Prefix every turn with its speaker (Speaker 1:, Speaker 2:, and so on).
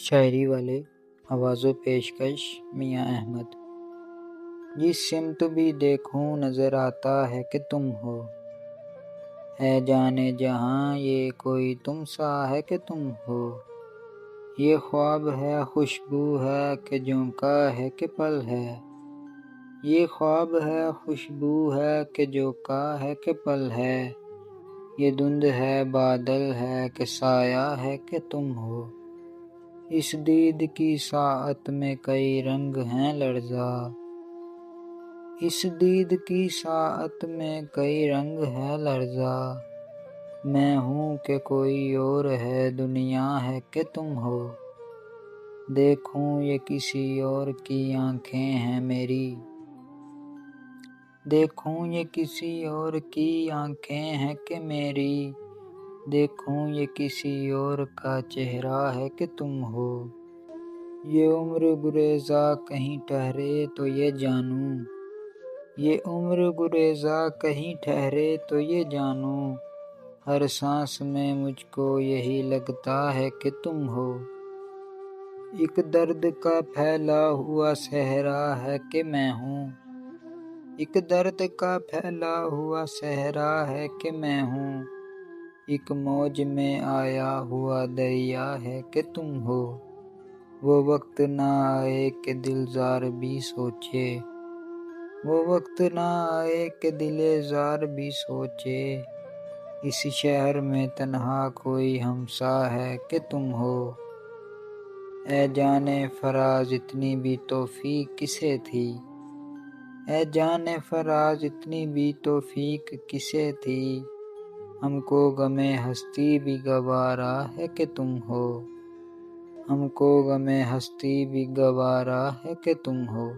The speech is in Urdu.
Speaker 1: شاعری والے آواز و پیشکش میاں احمد۔ جس سمت بھی دیکھوں نظر آتا ہے کہ تم ہو، ہے جانے جہاں یہ کوئی تم سا ہے کہ تم ہو۔ یہ خواب ہے خوشبو ہے کہ جھونکا ہے کہ پل ہے، یہ خواب ہے خوشبو ہے کہ جھونکا ہے کہ پل ہے۔ یہ دھند ہے بادل ہے کہ سایہ ہے کہ تم ہو، اس دید کی ساعت میں کئی رنگ ہیں لرزاں، اس دید کی ساعت میں کئی رنگ ہے لرزاں۔ میں ہوں کہ کوئی اور ہے دنیا ہے کہ تم ہو، دیکھوں یہ کسی اور کی آنکھیں ہیں میری، دیکھوں یہ کسی اور کی آنکھیں ہیں کہ میری، دیکھوں یہ کسی اور کا چہرہ ہے کہ تم ہو۔ یہ عمر گریزاں کہیں ٹھہرے تو یہ جانوں، یہ عمر گریزاں کہیں ٹھہرے تو یہ جانوں، ہر سانس میں مجھ کو یہی لگتا ہے کہ تم ہو۔ ایک درد کا پھیلا ہوا صحرا ہے کہ میں ہوں، ایک درد کا پھیلا ہوا صحرا ہے کہ میں ہوں، ایک موج میں آیا ہوا دریا ہے کہ تم ہو۔ وہ وقت نہ آئے کہ دل زار بھی سوچے، وہ وقت نہ آئے کہ دل زار بھی سوچے، اس شہر میں تنہا کوئی ہمسا ہے کہ تم ہو۔ اے جانے فراز اتنی بھی توفیق کسے تھی، اے جانے فراز اتنی بھی توفیق کسے تھی، ہم کو غم ہستی بھی گوارا ہے کہ تم ہو، ہم کو غم ہستی بھی گوارا ہے کہ تم ہو۔